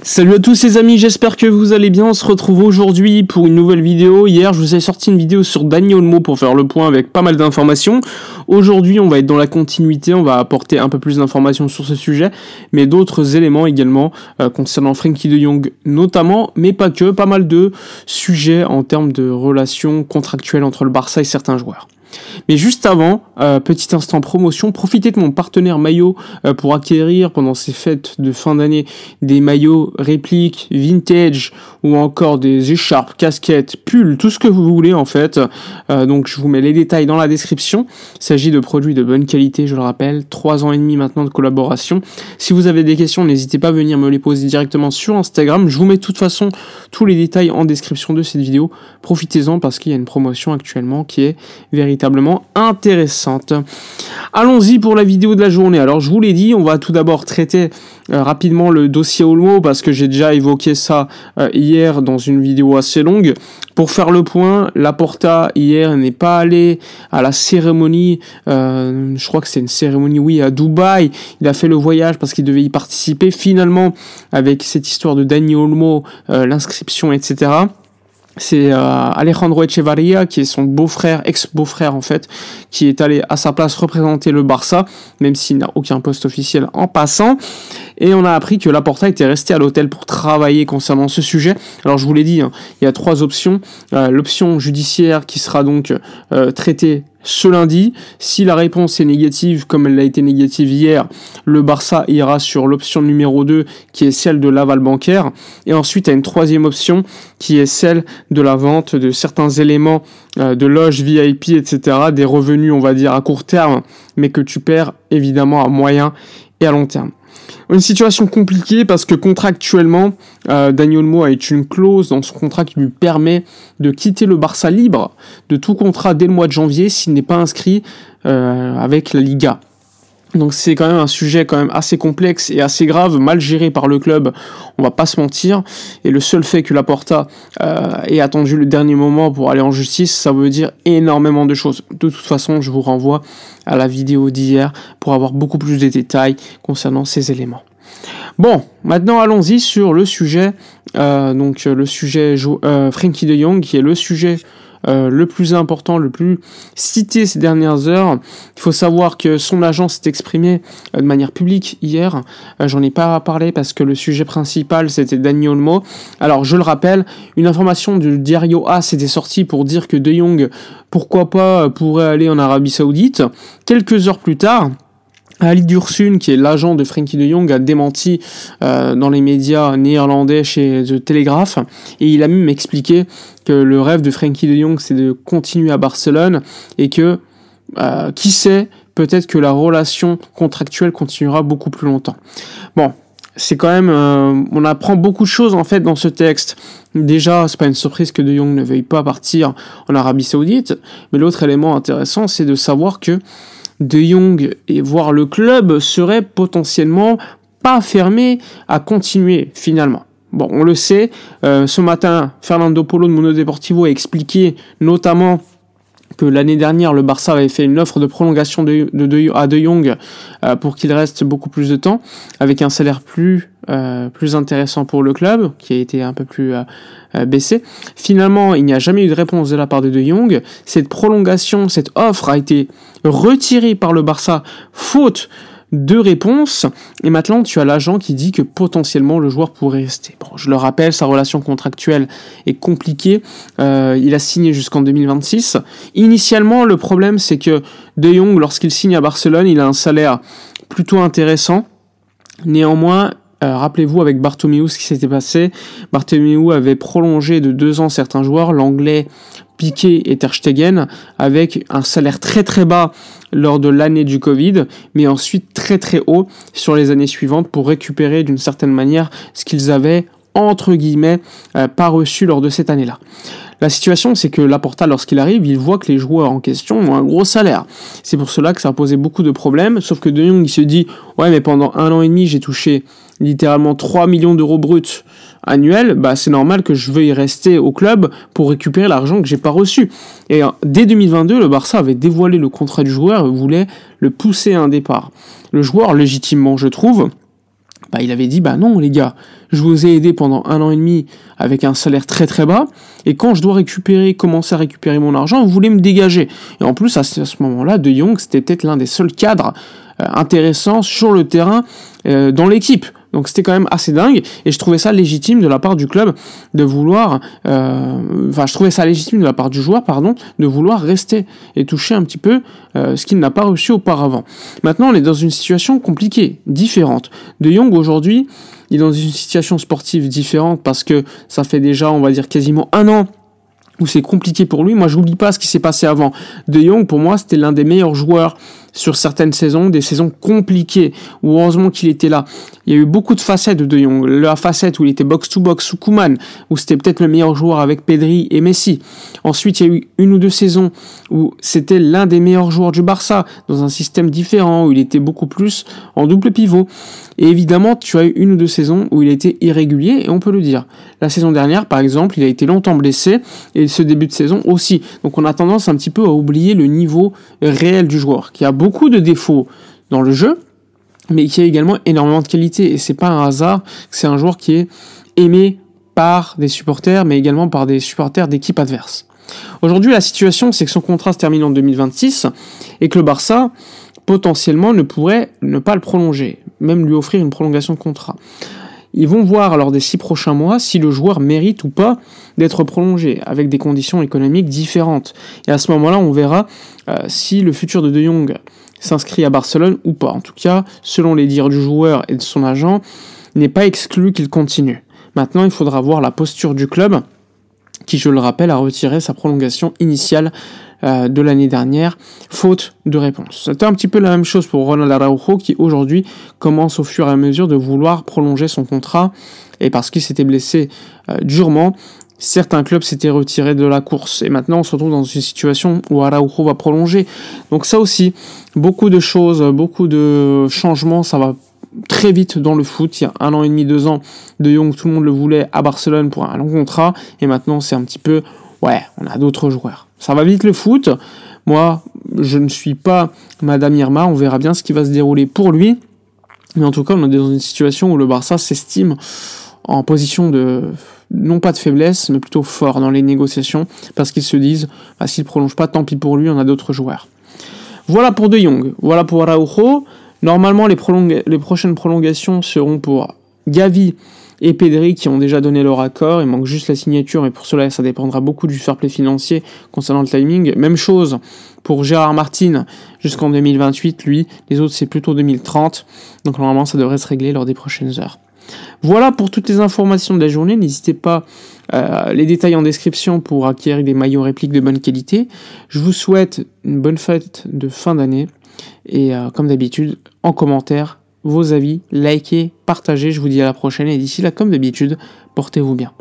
Salut à tous les amis, j'espère que vous allez bien. On se retrouve aujourd'hui pour une nouvelle vidéo. Hier, je vous ai sorti une vidéo sur Dani Olmo pour faire le point avec pas mal d'informations. Aujourd'hui, on va être dans la continuité, on va apporter un peu plus d'informations sur ce sujet, mais d'autres éléments également concernant Frenkie de Jong notamment, mais pas que, pas mal de sujets en termes de relations contractuelles entre le Barça et certains joueurs. Mais juste avant, petit instant promotion, profitez de mon partenaire maillot pour acquérir pendant ces fêtes de fin d'année des maillots répliques, vintage ou encore des écharpes, casquettes, pulls, tout ce que vous voulez en fait. Donc je vous mets les détails dans la description. Il s'agit de produits de bonne qualité, je le rappelle, 3 ans et demi maintenant de collaboration. Si vous avez des questions, n'hésitez pas à venir me les poser directement sur Instagram. Je vous mets de toute façon tous les détails en description de cette vidéo. Profitez-en parce qu'il y a une promotion actuellement qui est véritablement intéressante. Allons-y pour la vidéo de la journée. Alors je vous l'ai dit, on va tout d'abord traiter rapidement le dossier Olmo parce que j'ai déjà évoqué ça hier dans une vidéo assez longue. Pour faire le point, Laporta hier n'est pas allé à la cérémonie, je crois que c'est une cérémonie, oui, à Dubaï. Il a fait le voyage parce qu'il devait y participer. Finalement, avec cette histoire de Dani Olmo, l'inscription, etc., c'est Alejandro Echevarría, qui est son beau-frère, ex-beau-frère en fait, qui est allé à sa place représenter le Barça, même s'il n'a aucun poste officiel en passant. Et on a appris que Laporta était resté à l'hôtel pour travailler concernant ce sujet. Alors je vous l'ai dit, hein, il y a 3 options. L'option judiciaire qui sera donc traitée ce lundi. Si la réponse est négative, comme elle a été négative hier, le Barça ira sur l'option numéro 2, qui est celle de l'aval bancaire. Et ensuite, il y a une 3e option, qui est celle de la vente de certains éléments de loge VIP, etc. Des revenus, on va dire, à court terme, mais que tu perds évidemment à moyen et à long terme. Une situation compliquée parce que contractuellement, Dani Olmo a une clause dans son contrat qui lui permet de quitter le Barça libre de tout contrat dès le mois de janvier s'il n'est pas inscrit avec la Liga. Donc c'est quand même un sujet quand même assez complexe et assez grave, mal géré par le club, on va pas se mentir. Et le seul fait que Laporta ait attendu le dernier moment pour aller en justice, ça veut dire énormément de choses. De toute façon, je vous renvoie à la vidéo d'hier pour avoir beaucoup plus de détails concernant ces éléments. Bon, maintenant allons-y sur le sujet, le sujet Frenkie de Jong, qui est le sujet le plus important, le plus cité ces dernières heures. Il faut savoir que son agent s'est exprimé de manière publique hier. J'en ai pas parlé parce que le sujet principal c'était Dani Olmo. Alors je le rappelle, une information du Diario AS était sortie pour dire que De Jong, pourquoi pas, pourrait aller en Arabie Saoudite. Quelques heures plus tard, Ali Dursun, qui est l'agent de Frenkie de Jong, a démenti dans les médias néerlandais chez The Telegraph, et il a même expliqué que le rêve de Frenkie de Jong c'est de continuer à Barcelone et que, qui sait, peut-être que la relation contractuelle continuera beaucoup plus longtemps. Bon, c'est quand même, on apprend beaucoup de choses en fait dans ce texte. Déjà, c'est pas une surprise que De Jong ne veuille pas partir en Arabie Saoudite, mais l'autre élément intéressant, c'est de savoir que De Jong et voire le club seraient potentiellement pas fermés à continuer finalement. Bon, on le sait, ce matin, Fernando Polo de Mundo Deportivo a expliqué notamment que l'année dernière, le Barça avait fait une offre de prolongation à De Jong pour qu'il reste beaucoup plus de temps, avec un salaire plus intéressant pour le club, qui a été un peu plus baissé. Finalement, il n'y a jamais eu de réponse de la part de Jong. Cette prolongation, cette offre a été retirée par le Barça, faute de réponse, et maintenant tu as l'agent qui dit que potentiellement le joueur pourrait rester. Bon, je le rappelle, sa relation contractuelle est compliquée, il a signé jusqu'en 2026. Initialement, le problème c'est que De Jong, lorsqu'il signe à Barcelone, il a un salaire plutôt intéressant. Néanmoins, rappelez-vous avec Bartomeu ce qui s'était passé. Bartomeu avait prolongé de 2 ans certains joueurs, l'anglais Piqué et Ter Stegen, avec un salaire très très bas lors de l'année du Covid, mais ensuite très très haut sur les années suivantes pour récupérer d'une certaine manière ce qu'ils avaient entre guillemets pas reçu lors de cette année-là. La situation, c'est que Laporta, lorsqu'il arrive, il voit que les joueurs en question ont un gros salaire. C'est pour cela que ça a posé beaucoup de problèmes, sauf que De Jong, il se dit « Ouais, mais pendant 1 an et demi, j'ai touché littéralement 3 millions d'euros bruts annuels, bah c'est normal que je veuille rester au club pour récupérer l'argent que j'ai pas reçu. » Et dès 2022, le Barça avait dévoilé le contrat du joueur et voulait le pousser à un départ. Le joueur, légitimement, je trouve, il avait dit non les gars, je vous ai aidé pendant 1 an et demi avec un salaire très très bas, et quand je dois commencer à récupérer mon argent, vous voulez me dégager. Et en plus à ce moment-là, De Jong c'était peut-être l'un des seuls cadres intéressants sur le terrain dans l'équipe. Donc c'était quand même assez dingue, et je trouvais ça légitime de la part du club de vouloir, je trouvais ça légitime de la part du joueur, de vouloir rester et toucher un petit peu ce qu'il n'a pas reçu auparavant. Maintenant, on est dans une situation compliquée, différente. De Jong aujourd'hui, il est dans une situation sportive différente parce que ça fait déjà, on va dire, quasiment 1 an où c'est compliqué pour lui. Moi, je n'oublie pas ce qui s'est passé avant. De Jong, pour moi, c'était l'un des meilleurs joueurs sur certaines saisons, des saisons compliquées, où heureusement qu'il était là. Il y a eu beaucoup de facettes de Jong. La facette où il était box-to-box sous Koeman, où c'était peut-être le meilleur joueur avec Pedri et Messi. Ensuite, il y a eu 1 ou 2 saisons où c'était l'un des meilleurs joueurs du Barça, dans un système différent, où il était beaucoup plus en double pivot. Et évidemment, tu as eu 1 ou 2 saisons où il a été irrégulier, et on peut le dire. La saison dernière, par exemple, il a été longtemps blessé, et ce début de saison aussi. Donc on a tendance un petit peu à oublier le niveau réel du joueur, qui a beaucoup de défauts dans le jeu, mais qui a également énormément de qualité. Et c'est pas un hasard que c'est un joueur qui est aimé par des supporters, mais également par des supporters d'équipes adverses. Aujourd'hui, la situation, c'est que son contrat se termine en 2026, et que le Barça, potentiellement, ne pourrait ne pas le prolonger, même lui offrir une prolongation de contrat. Ils vont voir lors des 6 prochains mois si le joueur mérite ou pas d'être prolongé, avec des conditions économiques différentes. Et à ce moment-là, on verra si le futur de De Jong s'inscrit à Barcelone ou pas. En tout cas, selon les dires du joueur et de son agent, il n'est pas exclu qu'il continue. Maintenant, il faudra voir la posture du club, qui, je le rappelle, a retiré sa prolongation initiale de l'année dernière, faute de réponse. C'était un petit peu la même chose pour Ronald Araujo, qui aujourd'hui commence au fur et à mesure de vouloir prolonger son contrat, et parce qu'il s'était blessé durement, certains clubs s'étaient retirés de la course, et maintenant on se retrouve dans une situation où Araujo va prolonger. Donc ça aussi, beaucoup de choses, beaucoup de changements, ça va très vite dans le foot. Il y a 1 an et demi, 2 ans, De Jong, tout le monde le voulait à Barcelone pour un long contrat, et maintenant c'est un petit peu, on a d'autres joueurs. Ça va vite le foot. Moi, je ne suis pas Madame Irma, on verra bien ce qui va se dérouler pour lui, mais en tout cas on est dans une situation où le Barça s'estime en position de, non pas de faiblesse, mais plutôt fort dans les négociations, parce qu'ils se disent, s'il ne prolonge pas, tant pis pour lui, on a d'autres joueurs. Voilà pour De Jong, voilà pour Araujo. Normalement, les prochaines prolongations seront pour Gavi et Pedri, qui ont déjà donné leur accord. Il manque juste la signature, mais pour cela, ça dépendra beaucoup du fair play financier concernant le timing. Même chose pour Gérard Martin jusqu'en 2028, lui. Les autres, c'est plutôt 2030. Donc normalement, ça devrait se régler lors des prochaines heures. Voilà pour toutes les informations de la journée. N'hésitez pas, les détails en description pour acquérir des maillots répliques de bonne qualité. Je vous souhaite une bonne fête de fin d'année. Et comme d'habitude, en commentaire, vos avis, likez, partagez. Je vous dis à la prochaine. Et d'ici là, comme d'habitude, portez-vous bien.